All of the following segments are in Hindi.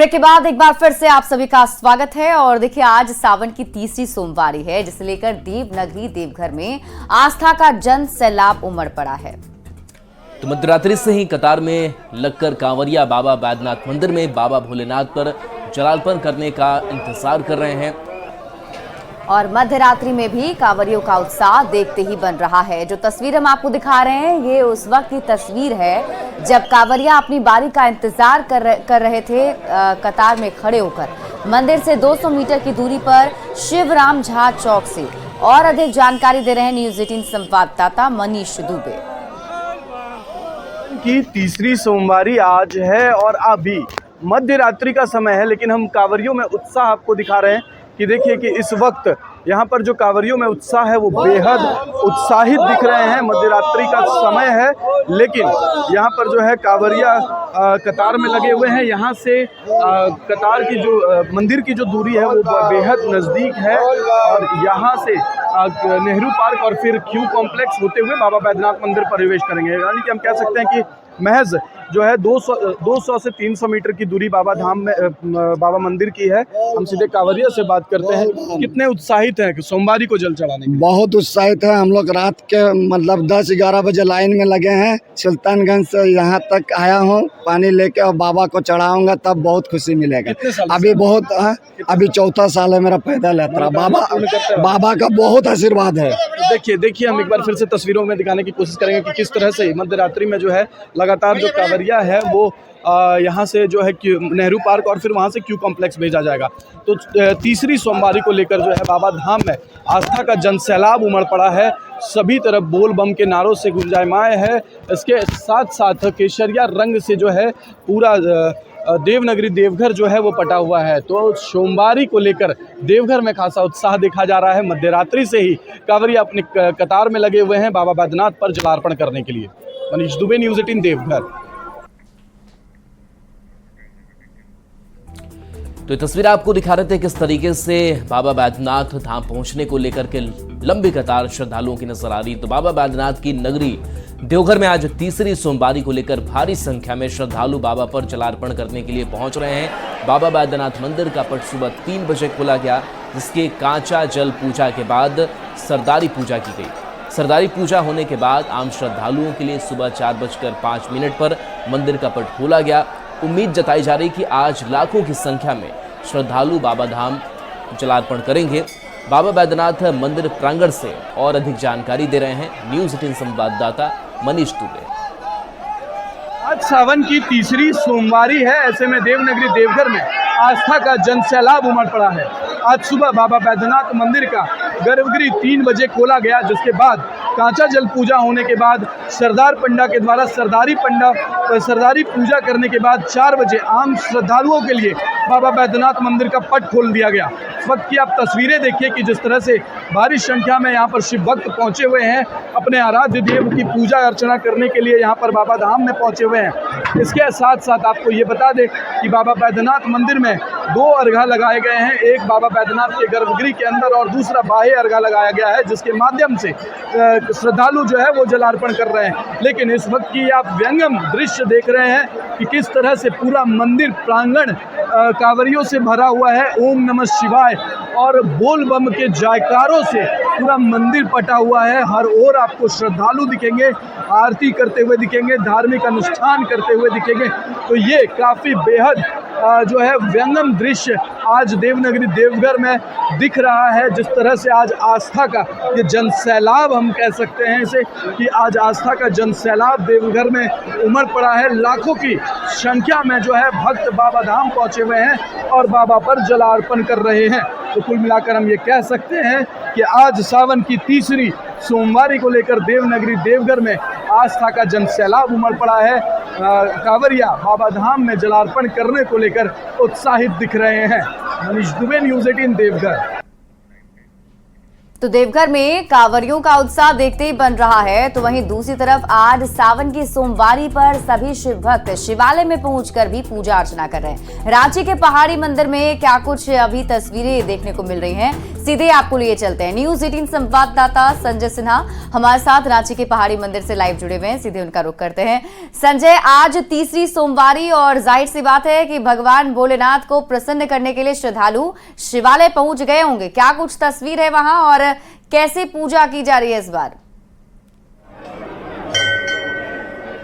ब्रेक के बाद एक बार फिर से आप सभी का स्वागत है। और देखिए, आज सावन की तीसरी सोमवारी है, जिसे लेकर देवनगरी देवघर में आस्था का जन सैलाब उमड़ पड़ा है। तो मध्यरात्रि से ही कतार में लगकर कांवरिया बाबा बैद्यनाथ मंदिर में बाबा भोलेनाथ पर जलार्पण करने का इंतजार कर रहे हैं। और मध्य रात्रि में भी कांवरियों का उत्साह देखते ही बन रहा है। जो तस्वीर हम आपको दिखा रहे हैं, ये उस वक्त की तस्वीर है जब कांवरिया अपनी बारी का इंतजार कर रहे थे कतार में खड़े होकर। मंदिर से 200 मीटर की दूरी पर शिवराम झा चौक से। और अधिक जानकारी दे रहे हैं न्यूज़ 18 संवाददाता मनीष दुबे। की तीसरी सोमवारी आज है और अभी मध्य रात्रि का समय है, लेकिन हम कांवरियों में उत्साह आपको दिखा रहे हैं कि देखिए कि इस वक्त यहाँ पर जो कांवरियों में उत्साह है वो बेहद उत्साहित दिख रहे हैं। मध्य रात्रि का समय है, लेकिन यहाँ पर जो है कांवरिया कतार में लगे हुए हैं। यहाँ से कतार की जो मंदिर की जो दूरी है वो बेहद नज़दीक है। और यहाँ से नेहरू पार्क और फिर क्यू कॉम्प्लेक्स होते हुए बाबा बैद्यनाथ मंदिर प्रवेश करेंगे। यानी कि हम कह सकते हैं कि महज जो है 200 से 300 मीटर की दूरी बाबा धाम में बाबा मंदिर की है। हम सीधे कांवरिया से बात करते हैं, कितने उत्साहित हैं कि सोमवारी को जल चढ़ाने के? बहुत उत्साहित है। हम लोग रात के 10-11 बजे लाइन में लगे हैं। सुल्तानगंज से यहाँ तक आया हूँ पानी लेके, और बाबा को चढ़ाऊंगा तब बहुत खुशी मिलेगा। अभी बहुत अभी 4था साल है मेरा पैदल यात्रा। बाबा का बहुत आशीर्वाद है। देखिए हम एक बार फिर से तस्वीरों में दिखाने की कोशिश करेंगे कि किस तरह से मध्य रात्रि में जो है लगातार जो कांवरिया है वो यहाँ से जो है नेहरू पार्क और फिर वहाँ से क्यू कॉम्प्लेक्स भेजा जाएगा। तो तीसरी सोमवारी को लेकर जो है बाबा धाम में आस्था का जन सैलाब उमड़ पड़ा है। सभी तरफ बोल बम के नारों से गुंजायमान है। इसके साथ साथ केसरिया रंग से जो है पूरा देवनगरी देवघर जो है वो पटा हुआ है। तो सोमवारी को लेकर देवघर में खासा उत्साह देखा जा रहा है। मध्य रात्रि से ही कांवरिया अपने कतार में लगे हुए हैं बाबा बैद्यनाथ पर जलार्पण करने के लिए। मनीष दुबे, न्यूज़ 18 देवघर। तो ये तस्वीर आपको दिखा रहे थे किस तरीके से बाबा बैद्यनाथ धाम पहुंचने को लेकर के लंबी कतार श्रद्धालुओं की नजर आ रही। तो बाबा बैद्यनाथ की नगरी देवघर में आज तीसरी सोमवारी को लेकर भारी संख्या में श्रद्धालु बाबा पर जलार्पण करने के लिए पहुंच रहे हैं। बाबा बैद्यनाथ मंदिर का पट सुबह 3 बजे खोला गया, जिसके कांचा जल पूजा के बाद सरदारी पूजा की गई। सरदारी पूजा होने के बाद आम श्रद्धालुओं के लिए सुबह 4:05 पर मंदिर का पट खोला गया। उम्मीद जताई जा रही कि आज लाखों की संख्या में श्रद्धालु बाबा धाम जलार्पण करेंगे। बाबा बैद्यनाथ मंदिर प्रांगण से और अधिक जानकारी दे रहे हैं न्यूज़ 18 संवाददाता मनीष दुबे। आज सावन की तीसरी सोमवारी है, ऐसे में देवनगरी देवघर में आस्था का जन सैलाब उमड़ पड़ा है। आज सुबह बाबा बैद्यनाथ मंदिर का गर्भगृह 3 बजे खोला गया, जिसके बाद कांचा जल पूजा होने के बाद सरदार पंडा के द्वारा सरदारी पूजा करने के बाद 4 बजे आम श्रद्धालुओं के लिए बाबा बैद्यनाथ मंदिर का पट खोल दिया गया। इस वक्त की आप तस्वीरें देखिए कि जिस तरह से भारी संख्या में यहाँ पर शिव भक्त पहुँचे हुए हैं, अपने आराध्य देव की पूजा अर्चना करने के लिए यहाँ पर बाबा धाम में पहुँचे हुए हैं। इसके साथ साथ आपको ये बता दें कि बाबा बैद्यनाथ मंदिर में 2 अर्घा लगाए गए हैं। एक बाबा बैद्यनाथ के गर्भगृह के अंदर और दूसरा बाह्य अर्घा लगाया गया है, जिसके माध्यम से श्रद्धालु जो है वो जलार्पण कर रहे हैं। लेकिन इस वक्त की आप व्यंगम दृश्य देख रहे हैं कि किस तरह से पूरा मंदिर प्रांगण कांवरियों से भरा हुआ है। ओम नमः शिवाय और बोल बम के जयकारों से पूरा मंदिर पटा हुआ है। हर ओर आपको श्रद्धालु दिखेंगे, आरती करते हुए दिखेंगे, धार्मिक अनुष्ठान करते हुए दिखेंगे। तो ये काफ़ी बेहद जो है व्यंगम दृश्य आज देवनगरी देवघर में दिख रहा है। जिस तरह से आज आस्था का ये जन सैलाब, हम कह सकते हैं इसे, कि आज आस्था का जन सैलाब देवघर में उमड़ पड़ा है। लाखों की संख्या में जो है भक्त बाबा धाम पहुंचे हुए हैं और बाबा पर जलार्पण कर रहे हैं। तो कुल मिलाकर हम ये कह सकते हैं कि आज सावन की तीसरी सोमवारी को लेकर देवनगरी देवघर में आस्था का जन सैलाब उमड़ पड़ा है। कांवरिया बाबा धाम में जलार्पण करने को लेकर उत्साहित दिख रहे हैं। मनीष दुबे, न्यूज़ 18 देवघर। तो देवघर में कांवरियों का उत्साह देखते ही बन रहा है, तो वहीं दूसरी तरफ आज सावन की सोमवारी पर सभी शिव भक्त शिवालय में पहुंचकर भी पूजा अर्चना कर रहे हैं। रांची के पहाड़ी मंदिर में क्या कुछ अभी तस्वीरें देखने को मिल रही हैं, सीधे आपको लिए चलते हैं। न्यूज 18 संवाददाता संजय सिन्हा हमारे साथ रांची के पहाड़ी मंदिर से लाइव जुड़े हुए हैं, सीधे उनका रुख करते हैं। संजय, आज तीसरी सोमवारी और जाहिर सी बात है कि भगवान भोलेनाथ को प्रसन्न करने के लिए श्रद्धालु शिवालय पहुंच गए होंगे। क्या कुछ तस्वीर है वहां और कैसे पूजा की जा रही है इस बार?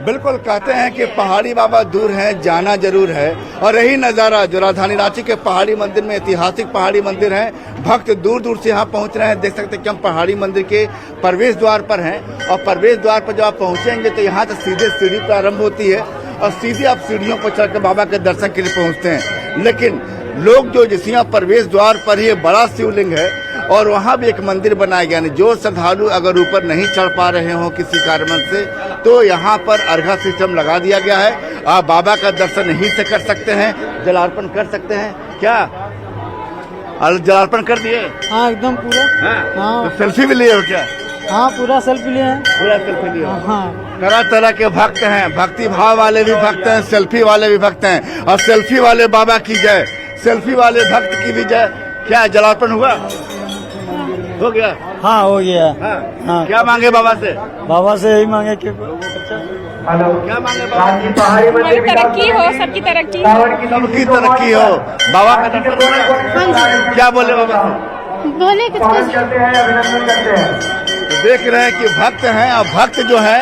बिल्कुल, कहते हैं कि पहाड़ी बाबा दूर हैं, जाना जरूर है। और यही नज़ारा जो राजधानी रांची के पहाड़ी मंदिर में, ऐतिहासिक पहाड़ी मंदिर है, भक्त दूर दूर से यहाँ पहुँच रहे हैं। देख सकते हैं कि हम पहाड़ी मंदिर के प्रवेश द्वार पर हैं और प्रवेश द्वार पर जब आप पहुँचेंगे तो यहाँ से सीधे सीढ़ी प्रारंभ होती है और सीधे आप सीढ़ियों पर चढ़कर बाबा के दर्शन के लिए पहुँचते हैं। लेकिन लोग जो जिस यहाँ प्रवेश द्वार पर ही बड़ा शिवलिंग है और वहाँ भी एक मंदिर बनाया गया है। जो श्रद्धालु अगर ऊपर नहीं चढ़ पा रहे हो किसी कारण से, तो यहाँ पर अर्घा सिस्टम लगा दिया गया है। आप बाबा का दर्शन यहीं से कर सकते हैं, जलार्पण कर सकते हैं। क्या जलार्पण कर दिए? हाँ, एकदम पूरा। हाँ। तो सेल्फी भी लिए हो क्या? हाँ, पूरा सेल्फी लिए हैं। पूरा सेल्फी लिए? हाँ। तरह तरह के भक्त हैं, भक्ति भाव वाले भी भक्त हैं, सेल्फी वाले भी भक्त हैं। और सेल्फी वाले बाबा की जय, सेल्फी वाले भक्त की भी जय। क्या जलार्पण हुआ? हो गया? हाँ, हो गया। हाँ। क्या मांगे बाबा से? बाबा से यही मांगे कि क्या मांगे बाबा? हमारी तरक्की हो, सबकी तरक्की, सबकी तरक्की हो। बाबा का दर्शन क्या बोले बाबा से? बोले कुछ तो देख रहे हैं कि भक्त हैं और भक्त जो है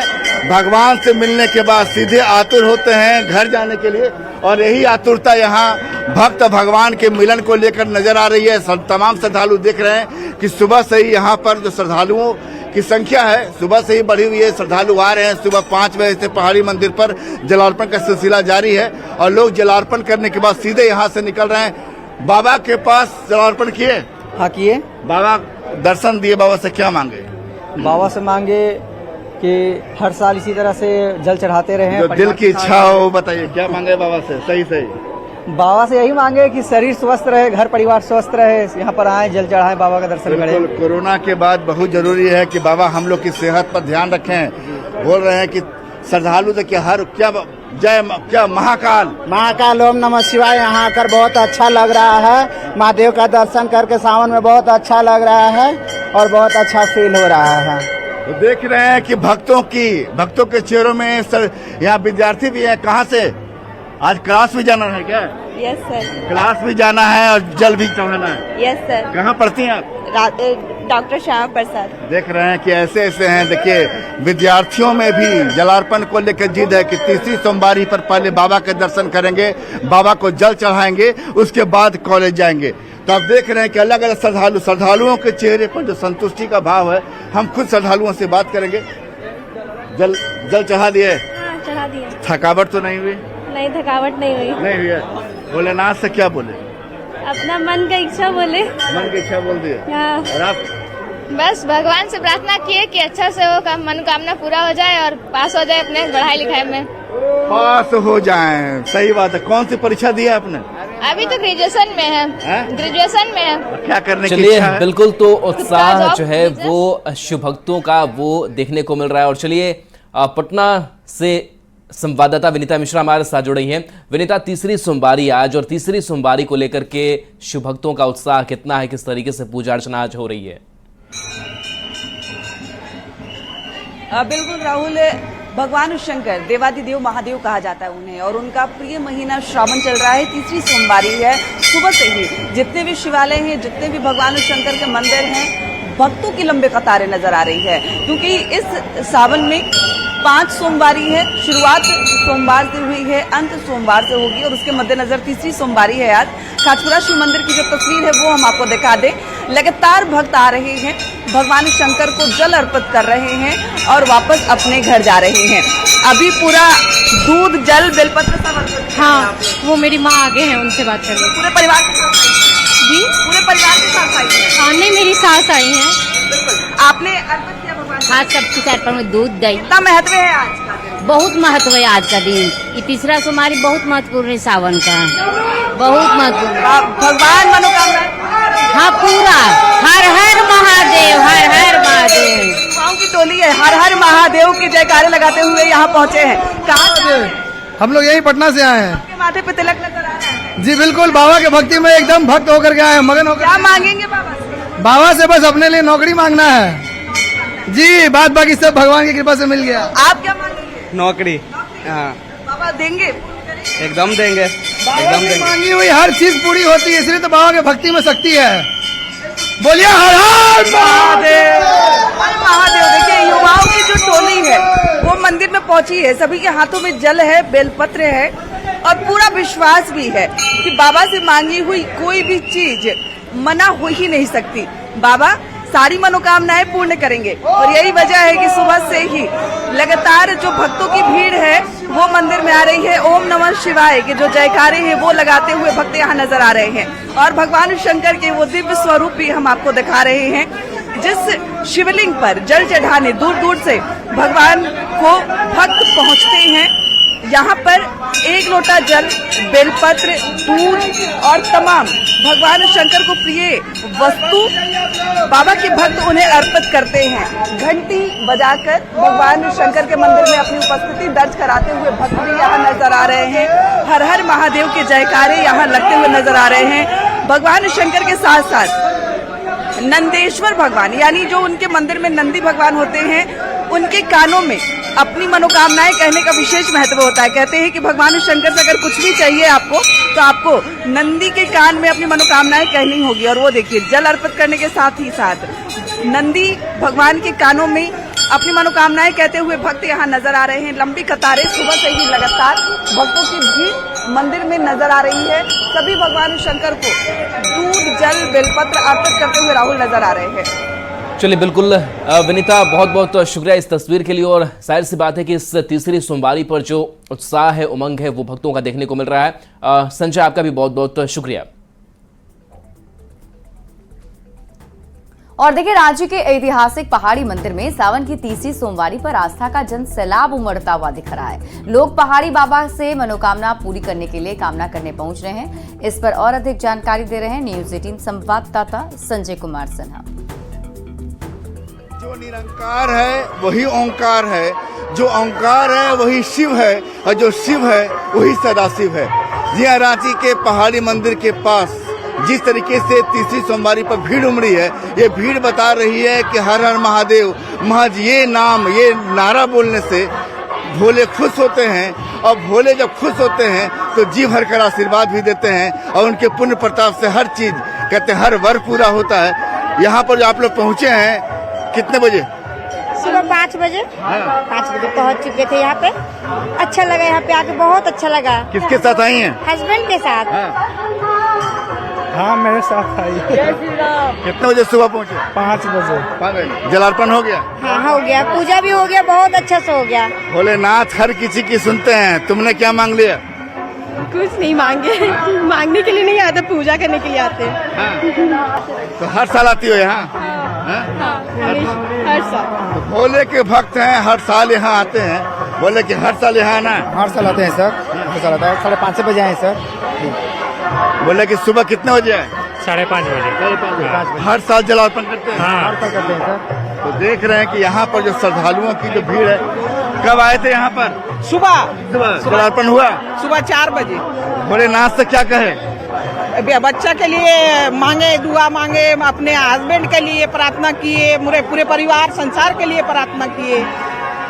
भगवान से मिलने के बाद सीधे आतुर होते हैं घर जाने के लिए। और यही आतुरता यहाँ भक्त भगवान के मिलन को लेकर नजर आ रही है। तमाम श्रद्धालु देख रहे हैं कि सुबह से ही यहाँ पर जो श्रद्धालुओं की संख्या है सुबह से ही बढ़ी हुई है। श्रद्धालु आ रहे हैं। सुबह 5 बजे से पहाड़ी मंदिर पर जलार्पण का सिलसिला जारी है और लोग जलार्पण करने के बाद सीधे यहाँ से निकल रहे हैं। बाबा के पास जलार्पण किए? हाँ, किए। बाबा दर्शन दिए। बाबा से क्या मांगे? बाबा से मांगे कि हर साल इसी तरह से जल चढ़ाते रहे। जो दिल की इच्छा हो बताइए, क्या मांगे बाबा से? सही सही। बाबा से यही मांगे कि शरीर स्वस्थ रहे, घर परिवार स्वस्थ रहे, यहाँ पर आए, जल चढ़ाएं, बाबा का दर्शन करें। कोरोना के बाद बहुत जरूरी है कि बाबा हम लोग की सेहत पर ध्यान रखें। बोल रहे हैं कि श्रद्धालु देखिए हर क्या महाकाल ओम नमः शिवाय। यहाँ आकर बहुत अच्छा लग रहा है। महादेव का दर्शन करके सावन में बहुत अच्छा लग रहा है और बहुत अच्छा फील हो रहा है। तो देख रहे हैं कि भक्तों के चेहरों में यहाँ विद्यार्थी भी हैं। कहाँ से? आज क्लास भी जाना है क्या? Yes sir. क्लास भी जाना है और जल भी चढ़ाना है। Yes sir. कहाँ पढ़ती हैं आप? डॉक्टर श्यामा प्रसाद। देख रहे हैं कि ऐसे ऐसे हैं। देखिए विद्यार्थियों में भी जलार्पण को लेकर जिद है कि तीसरी सोमवारी पर पहले बाबा के दर्शन करेंगे, बाबा को जल चढ़ाएंगे, उसके बाद कॉलेज जाएंगे। तो आप देख रहे हैं कि अलग अलग श्रद्धालुओं के चेहरे पर जो संतुष्टि का भाव है। हम खुद श्रद्धालुओं से बात करेंगे। जल चढ़ा दिए? हाँ, चढ़ा दिए। थकावट तो नहीं हुई? नहीं, थकावट नहीं हुई। नहीं हुई है। भोलेनाथ से क्या बोले? अपना मन का इच्छा बोले। मन की इच्छा बोल दिए। हाँ। और आप? बस भगवान से प्रार्थना किए कि अच्छा से वो काम मनोकामना पूरा हो जाए और पास हो जाए अपने पढ़ाई लिखाई में। पास हो जाएं, सही बात है। कौन सी परीक्षा दी है आपने? अभी तो ग्रेजुएशन में है। ग्रेजुएशन में है। क्या करने की चलिए इच्छा है? बिल्कुल, तो उत्साह जो है वो शिव भक्तों का वो देखने को मिल रहा है। और चलिए पटना से संवाददाता विनीता मिश्रा हमारे साथ जुड़ी हैं। विनीता, तीसरी सोमवारी आज और तीसरी सोमवारी को लेकर के शिव भक्तों का उत्साह कितना है? किस तरीके से पूजा अर्चना आज हो रही है? बिल्कुल राहुल, भगवान शंकर देवादिदेव महादेव कहा जाता है उन्हें, और उनका प्रिय महीना श्रावण चल रहा है। तीसरी सोमवारी है। सुबह से ही जितने भी शिवालय हैं, जितने भी भगवान शंकर के मंदिर हैं, भक्तों की लंबे कतारें नजर आ रही है। क्योंकि इस सावन में 5 सोमवारी है। शुरुआत सोमवार से हुई है, अंत सोमवार से होगी और उसके मद्देनजर तीसरी सोमवारी है आज। खाजपुरा शिव मंदिर की जो तस्वीर है वो हम आपको दिखा दें। लगातार भक्त आ रहे हैं, भगवान शंकर को जल अर्पित कर रहे हैं और वापस अपने घर जा रहे हैं। अभी पूरा दूध, जल, बेलपत्र सब अर्पित। हाँ, वो मेरी माँ आगे हैं, उनसे बात कर रही। पूरे परिवार के साथ जी? पूरे परिवार के साथ आई है? हाँ, नहीं, मेरी सास आई हैं। आपने अर्पित किया भगवान? हाँ, सबके अर्पण में दूध दही। कितना महत्व है आज का दिन? बहुत महत्व है आज का दिन। ये तीसरा सोमवारी बहुत महत्वपूर्ण है सावन का, बहुत महत्वपूर्ण। भगवान मनोकामना। हाँ, पूरा। हर हर महादेव, हर हर महादेव। युवाओं की टोली है, हर हर महादेव के जयकारे लगाते हुए यहाँ पहुँचे हैं। कहाँ से? हम लोग यही पटना से आए हैं। आपके माथे पे तिलक नजर आ रहा है। जी बिल्कुल, बाबा के भक्ति में एकदम भक्त होकर के आए हैं, मगन होकर। क्या मांगेंगे बाबा से? बाबा से बस अपने लिए नौकरी मांगना है जी, बात बाकी सब भगवान की कृपा से मिल गया। आप क्या मांगेंगे? नौकरी। हाँ, बाबा देंगे? एकदम देंगे, बाबा से मांगी हुई हर चीज पूरी होती है, इसलिए तो बाबा की भक्ति में शक्ति है। बोलिए हर हर महादेव। हर महादेव। देखिए युवाओं की जो टोली है वो मंदिर में पहुंची है, सभी के हाथों में जल है, बेलपत्र है और पूरा विश्वास भी है कि बाबा से मांगी हुई कोई भी चीज मना हो ही नहीं सकती। बाबा सारी मनोकामनाएं पूर्ण करेंगे और यही वजह है कि सुबह से ही लगातार जो भक्तों की भीड़ है वो मंदिर में आ रही है। ओम नमः शिवाय के जो जयकारे हैं वो लगाते हुए भक्त यहाँ नजर आ रहे हैं और भगवान शंकर के वो दिव्य स्वरूप भी हम आपको दिखा रहे हैं। जिस शिवलिंग पर जल चढ़ाने दूर दूर से भगवान को भक्त पहुँचते हैं, यहाँ पर एक लोटा जल, बेलपत्र, दूध और तमाम भगवान शंकर को प्रिय वस्तु बाबा के भक्त उन्हें अर्पित करते हैं। घंटी बजाकर भगवान शंकर के मंदिर में अपनी उपस्थिति दर्ज कराते हुए भक्त भी यहाँ नजर आ रहे हैं। हर हर महादेव के जयकारे यहाँ लगते हुए नजर आ रहे हैं। भगवान शंकर के साथ साथ नंदेश्वर भगवान यानी जो उनके मंदिर में नंदी भगवान होते हैं, उनके कानों में अपनी मनोकामनाएं कहने का विशेष महत्व होता है। कहते हैं कि भगवान शंकर से अगर कुछ भी चाहिए आपको तो आपको नंदी के कान में अपनी मनोकामनाएं कहनी होगी। और वो देखिए जल अर्पित करने के साथ ही साथ नंदी भगवान के कानों में अपनी मनोकामनाएं कहते हुए भक्त यहाँ नजर आ रहे हैं। लंबी कतारें सुबह से ही लगातार भक्तों की भीड़ मंदिर में नजर आ रही है। सभी भगवान शंकर को दूध, जल, बेलपत्र अर्पित करते हुए राहुल नजर आ रहे हैं। चलिए बिल्कुल विनीता, बहुत बहुत शुक्रिया इस तस्वीर के लिए। और जाहिर सी बात है कि इस तीसरी सोमवारी पर जो उत्साह है, उमंग है, वो भक्तों का देखने को मिल रहा है। संजय, आपका भी बहुत बहुत शुक्रिया। और देखिए रांची के ऐतिहासिक पहाड़ी मंदिर में सावन की तीसरी सोमवारी पर आस्था का जन सैलाब उमड़ता हुआ दिख रहा है। लोग पहाड़ी बाबा से मनोकामना पूरी करने के लिए कामना करने पहुंच रहे हैं। इस पर और अधिक जानकारी दे रहे हैं न्यूज 18 संवाददाता संजय कुमार सिन्हा। जो निरंकार है वही ओंकार है, जो ओंकार है वही शिव है और जो शिव है वही सदाशिव है। जी हाँ, रांची के पहाड़ी मंदिर के पास जिस तरीके से तीसरी सोमवारी पर भीड़ उमड़ी है, ये भीड़ बता रही है कि हर हर महादेव महज ये नाम, ये नारा बोलने से भोले खुश होते हैं और भोले जब खुश होते हैं तो जी भर कर आशीर्वाद भी देते हैं और उनके पुण्य प्रताप से हर चीज कहते हैं हर वर पूरा होता है। यहाँ पर जो आप लोग पहुँचे हैं कितने बजे? सुबह 5 बजे। 5 बजे पहुंच चुके थे यहाँ पे। अच्छा लगा यहाँ पे आके, बहुत अच्छा लगा। किसके साथ आई हैं? हस्बैंड के साथ। हाँ, मेरे साथ आई। कितने बजे सुबह पहुँचे? 5 बजे। 5 बजे। जलार्पण हो गया? हाँ, हो गया। पूजा भी हो गया, बहुत अच्छा से हो गया। भोलेनाथ हर किसी की सुनते हैं। तुमने क्या मांग लिया? कुछ नहीं मांगे, मांगने के लिए नहीं आते, पूजा करने के लिए आते हैं। तो हर साल आती हो यहाँ? हर साल। तो भोले के भक्त हैं, हर साल यहाँ आते हैं। बोले कि हर साल यहाँ आना? हर साल आते हैं सर, हर साल आता है। 5:30 बजे आए सर। बोले कि सुबह कितने बजे आए? 5:30 बजे। हर साल जलार्पण करते हैं? हर साल करते हैं सर। तो देख रहे हैं कि यहाँ पर जो श्रद्धालुओं की जो भीड़ है। कब आए थे यहाँ पर? सुबह जलार्पण हुआ? सुबह 4 बजे। भोलेनाथ से क्या कहे? बच्चा के लिए मांगे, दुआ मांगे, अपने हस्बैंड के लिए प्रार्थना किए, पूरे परिवार संसार के लिए प्रार्थना किए।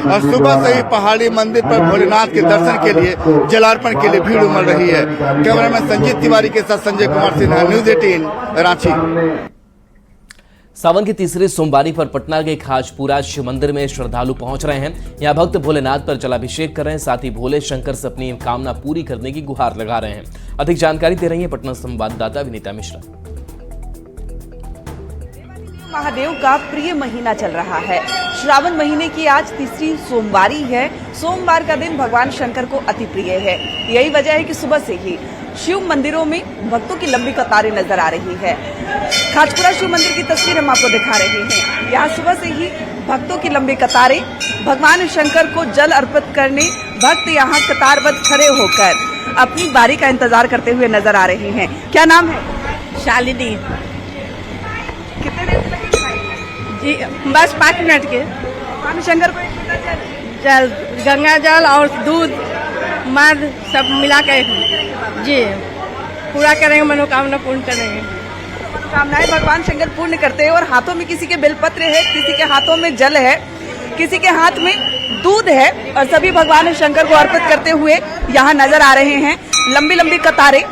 और सुबह से ही पहाड़ी मंदिर पर भोलेनाथ के दर्शन के लिए, जलार्पण के लिए भीड़ उमड़ रही है। कैमरामैन संजीत तिवारी के साथ संजय कुमार सिन्हा, न्यूज 18 रांची। सावन की तीसरी सोमवारी पर पटना के खाजपुरा शिव मंदिर में श्रद्धालु पहुंच रहे हैं। यहाँ भक्त भोलेनाथ पर जलाभिषेक कर रहे हैं, साथ ही भोले शंकर से अपनी कामना पूरी करने की गुहार लगा रहे हैं। अधिक जानकारी दे रही है पटना संवाददाता विनीता मिश्रा। महादेव का प्रिय महीना चल रहा है। श्रावण महीने की आज तीसरी सोमवारी है। सोमवार का दिन भगवान शंकर को अति प्रिय है। यही वजह है कि सुबह से ही शिव मंदिरों में भक्तों की लंबी कतारें नजर आ रही है। खाजपुरा शिव मंदिर की तस्वीर हम आपको दिखा रहे हैं। यहाँ सुबह से ही भक्तों की लंबी कतारें भगवान शंकर को जल अर्पित करने भक्त यहाँ कतारबद्ध खड़े होकर अपनी बारी का इंतजार करते हुए नजर आ रहे हैं। क्या नाम है? शालिनी। कितने देर से जी बस 5 मिनट के। भगवान शंकर को जल, गंगा जल और दूध मध सब मिला कर जी पूरा करेंगे, मनोकामना पूर्ण करेंगे। मनोकामनाएं भगवान शंकर पूर्ण करते हैं और हाथों में किसी के बेलपत्र है, किसी के हाथों में जल है, किसी के हाथ में दूध है और सभी भगवान शंकर को अर्पित करते हुए यहाँ नजर आ रहे हैं। लंबी लंबी कतारें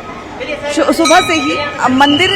सुबह से ही मंदिर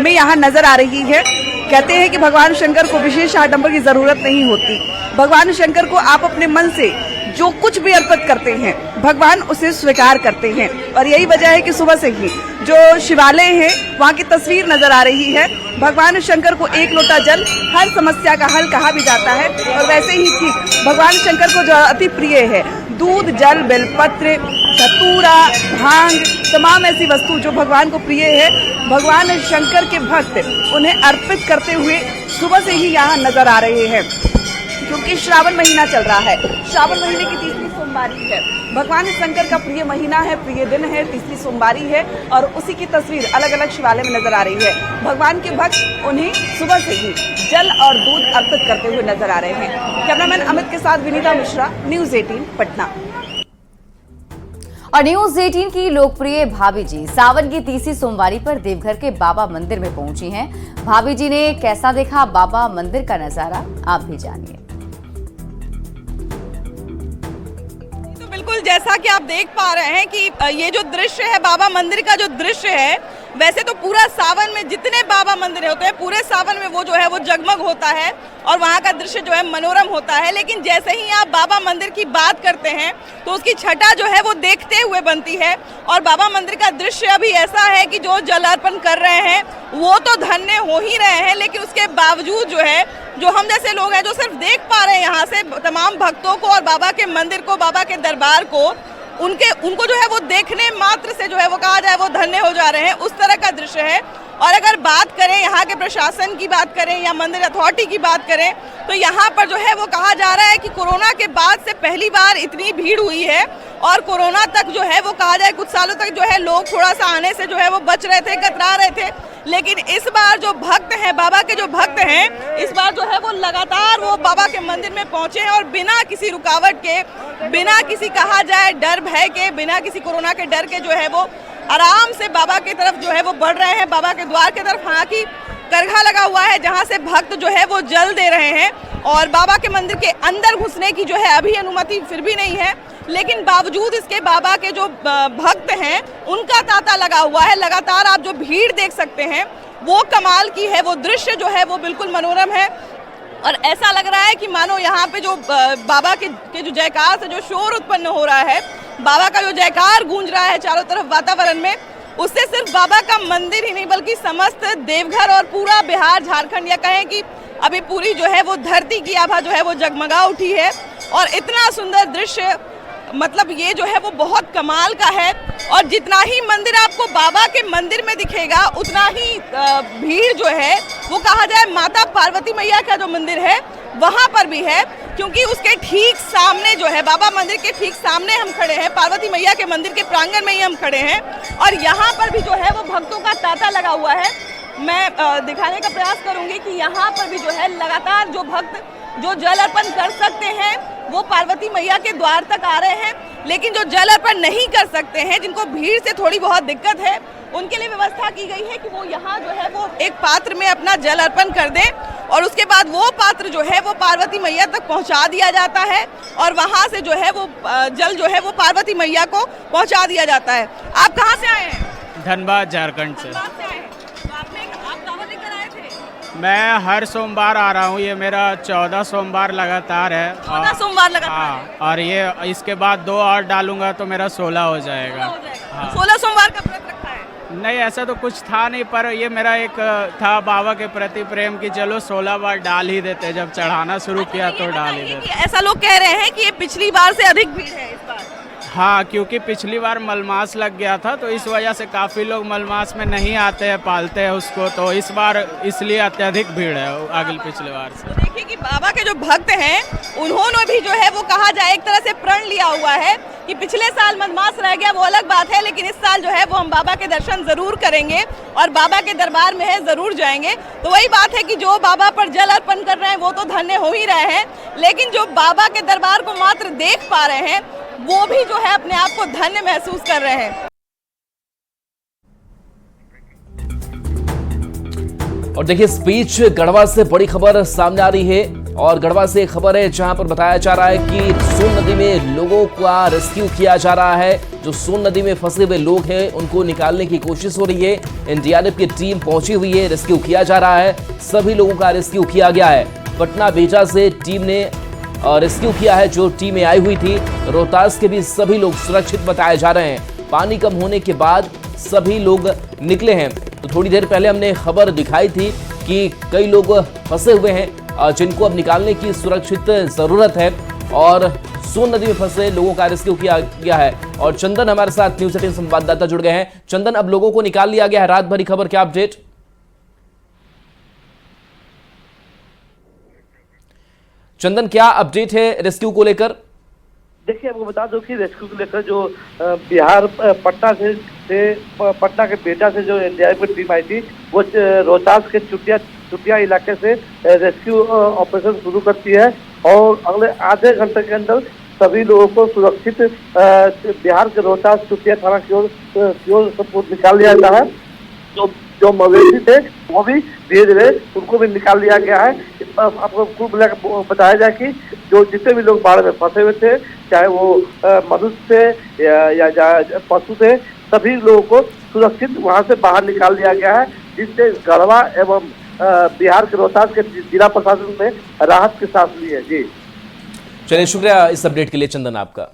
में यहाँ नजर आ रही है। कहते हैं कि भगवान शंकर को विशेष आडंबर की जरूरत नहीं होती। भगवान शंकर को आप अपने मन से जो कुछ भी अर्पित करते हैं भगवान उसे स्वीकार करते हैं और यही वजह है कि सुबह से ही जो शिवालय है वहाँ की तस्वीर नजर आ रही है। भगवान शंकर को एक लोटा जल हर समस्या का हल कहा भी जाता है और वैसे ही ठीक भगवान शंकर को जो अति प्रिय है दूध, जल, बेलपत्र, धतूरा, भांग, तमाम ऐसी वस्तु जो भगवान को प्रिय है, भगवान शंकर के भक्त उन्हें अर्पित करते हुए सुबह से ही यहाँ नजर आ रहे हैं। क्योंकि श्रावण महीना चल रहा है, श्रावण महीने की तीसरी सोमवारी है, भगवान शंकर का प्रिय महीना है, प्रिय दिन है, तीसरी सोमवारी है और उसी की तस्वीर अलग अलग शिवालय में नजर आ रही है। भगवान के भक्त उन्हें सुबह से ही जल और दूध अर्पित करते हुए नजर आ रहे हैं। कैमरामैन अमित के साथ विनीता मिश्रा, न्यूज 18 पटना। और न्यूज 18 की लोकप्रिय भाभी जी सावन की तीसरी सोमवारी पर देवघर के बाबा मंदिर में पहुंची हैं। भाभी जी ने कैसा देखा बाबा मंदिर का नजारा, आप भी जानिए। तो बिल्कुल जैसा कि आप देख पा रहे हैं कि ये जो दृश्य है बाबा मंदिर का जो दृश्य है, वैसे तो पूरा सावन में जितने बाबा मंदिर होते हैं पूरे सावन में वो जो है वो जगमग होता है और वहाँ का दृश्य जो है मनोरम होता है। लेकिन जैसे ही आप बाबा मंदिर की बात करते हैं तो उसकी छटा जो है वो देखते हुए बनती है और बाबा मंदिर का दृश्य अभी ऐसा है कि जो जल अर्पण कर रहे हैं वो तो धन्य हो ही रहे हैं, लेकिन उसके बावजूद जो है जो हम जैसे लोग हैं जो सिर्फ देख पा रहे हैं यहाँ से तमाम भक्तों को और बाबा के मंदिर को, बाबा के दरबार को, उनको जो है वो देखने मात्र से जो है वो कहा जाए वो धन्य हो जा रहे हैं, उस तरह का दृश्य है। और अगर बात करें यहाँ के प्रशासन की बात करें या मंदिर अथॉरिटी की बात करें तो यहाँ पर जो है वो कहा जा रहा है कि कोरोना के बाद से पहली बार इतनी भीड़ हुई है और कोरोना तक जो है वो कहा जाए कुछ सालों तक जो है लोग थोड़ा सा आने से जो है वो बच रहे थे, कतरा रहे थे। लेकिन इस बार जो भक्त हैं, बाबा के जो भक्त हैं, इस बार जो है वो लगातार वो बाबा के मंदिर में पहुंचे हैं और बिना किसी रुकावट के, बिना किसी कहा जाए डर भय के, बिना किसी कोरोना के डर के जो है वो आराम से बाबा की तरफ जो है वो बढ़ रहे हैं, बाबा के द्वार की तरफ। हालांकि करघा लगा हुआ है जहां से भक्त जो है वो जल दे रहे हैं और बाबा के मंदिर के अंदर घुसने की जो है अभी अनुमति फिर भी नहीं है, लेकिन बावजूद इसके बाबा के जो भक्त हैं उनका तांता लगा हुआ है। लगातार आप जो भीड़ देख सकते हैं वो कमाल की है, वो दृश्य जो है वो बिल्कुल मनोरम है और ऐसा लग रहा है कि मानो यहाँ पे जो बाबा के जो जयकार से जो शोर उत्पन्न हो रहा है, बाबा का जो जयकार गूंज रहा है चारों तरफ वातावरण में, उससे सिर्फ बाबा का मंदिर ही नहीं बल्कि समस्त देवघर और पूरा बिहार, झारखंड या कहें कि अभी पूरी जो है वो धरती की आभा जो है वो जगमगा उठी है। और इतना सुंदर दृश्य, मतलब ये जो है वो बहुत कमाल का है और जितना ही मंदिर आपको बाबा के मंदिर में दिखेगा उतना ही भीड़ जो है वो कहा जाए माता पार्वती मैया का जो मंदिर है वहाँ पर भी है, क्योंकि उसके ठीक सामने जो है बाबा मंदिर के ठीक सामने हम खड़े हैं, पार्वती मैया के मंदिर के प्रांगण में ही हम खड़े हैं और यहाँ पर भी जो है वो भक्तों का तांता लगा हुआ है। मैं दिखाने का प्रयास करूंगी कि यहाँ पर भी जो है लगातार जो भक्त जो जल अर्पण कर सकते हैं वो पार्वती मैया के द्वार तक आ रहे हैं, लेकिन जो जल अर्पण नहीं कर सकते हैं, जिनको भीड़ से थोड़ी बहुत दिक्कत है, उनके लिए व्यवस्था की गई है कि वो यहाँ जो है वो एक पात्र में अपना जल अर्पण कर दें और उसके बाद वो पात्र जो है वो पार्वती मैया तक पहुँचा दिया जाता है और वहाँ से जो है वो जल जो है वो पार्वती मैया को पहुँचा दिया जाता है। आप कहाँ से आए हैं? धनबाद, झारखंड से। मैं हर सोमवार आ रहा हूँ, ये मेरा 14 सोमवार लगातार है। 14 सोमवार लगातार है। और ये इसके बाद 2 और डालूंगा तो मेरा 16 हो जाएगा। 16 सोमवार का व्रत रखा है? नहीं, ऐसा तो कुछ था नहीं, पर ये मेरा एक था बाबा के प्रति प्रेम कि चलो 16 बार डाल ही देते, जब चढ़ाना शुरू किया तो डाल ही देते। ऐसा लोग कह रहे हैं कि ये पिछली बार से अधिक भीड़ है इस बार। हाँ, क्योंकि पिछली बार मलमास लग गया था तो इस वजह से काफ़ी लोग मलमास में नहीं आते हैं, पालते हैं उसको, तो इस बार इसलिए अत्यधिक भीड़ है अगली पिछले बार से। तो देखिए कि बाबा के जो भक्त हैं उन्होंने भी जो है वो कहा जाए एक तरह से प्रण लिया हुआ है कि पिछले साल मलमास रह गया वो अलग बात है, लेकिन इस साल जो है वो हम बाबा के दर्शन जरूर करेंगे और बाबा के दरबार में है जरूर जाएंगे। तो वही बात है कि जो बाबा पर जल अर्पण कर रहे हैं वो तो धन्य हो ही रहे हैं, लेकिन जो बाबा के दरबार को मात्र देख पा रहे हैं वो भी जो है अपने आप को धन्य महसूस कर रहे हैं। और देखिए इस बीच गढ़वा से बड़ी खबर सामने आ रही है और गढ़वा से एक खबर है जहां पर बताया जा रहा है कि सोन नदी में लोगों का रेस्क्यू किया जा रहा है। जो सोन नदी में फंसे हुए लोग हैं उनको निकालने की कोशिश हो रही है। एनडीआरएफ की टीम पहुंची हुई है, रेस्क्यू किया जा रहा है। सभी लोगों का रेस्क्यू किया गया है। पटना बेजा से टीम ने रेस्क्यू किया है। जो टीमें आई हुई थी रोहतास के भी सभी लोग सुरक्षित बताए जा रहे हैं। पानी कम होने के बाद सभी लोग निकले हैं। तो थोड़ी देर पहले हमने खबर दिखाई थी कि कई लोग फंसे हुए हैं जिनको अब निकालने की सुरक्षित जरूरत है और सोन नदी में फंसे लोगों का रेस्क्यू किया गया है। और चंदन हमारे साथ न्यूज़ 18 संवाददाता जुड़ गए हैं। चंदन, अब लोगों को निकाल लिया गया है, रात भरी खबर, क्या अपडेट? चंदन, क्या अपडेट है रेस्क्यू को लेकर? देखिए, आपको बता दो कि रेस्क्यू को लेकर जो बिहार पटना के बेटा से जो एनडीआरएफ की टीम आई थी वो रोहतास के चुटिया इलाके से रेस्क्यू ऑपरेशन शुरू करती है और अगले आधे घंटे के अंदर सभी लोगों को सुरक्षित बिहार के रोहतास चुटिया थाना की ओर निकाल लिया जाता है। जो मवेशी थे वो भी धीरे धीरे उनको भी निकाल लिया गया है। आपको कुल मिलाकर बताया जाए कि जो जितने भी लोग बाढ़ में फंसे हुए थे, चाहे वो मनुष्य थे या पशु थे, सभी लोगों को सुरक्षित वहां से बाहर निकाल लिया गया है, जिससे गढ़वा एवं बिहार के रोहतास के जिला प्रशासन ने राहत की सांस ली है। जी चलिए, शुक्रिया इस अपडेट के लिए चंदन आपका।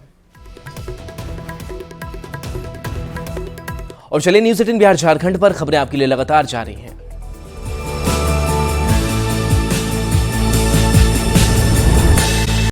और चलिए न्यूज़ 18 बिहार झारखंड पर खबरें आपके लिए लगातार जारी हैं।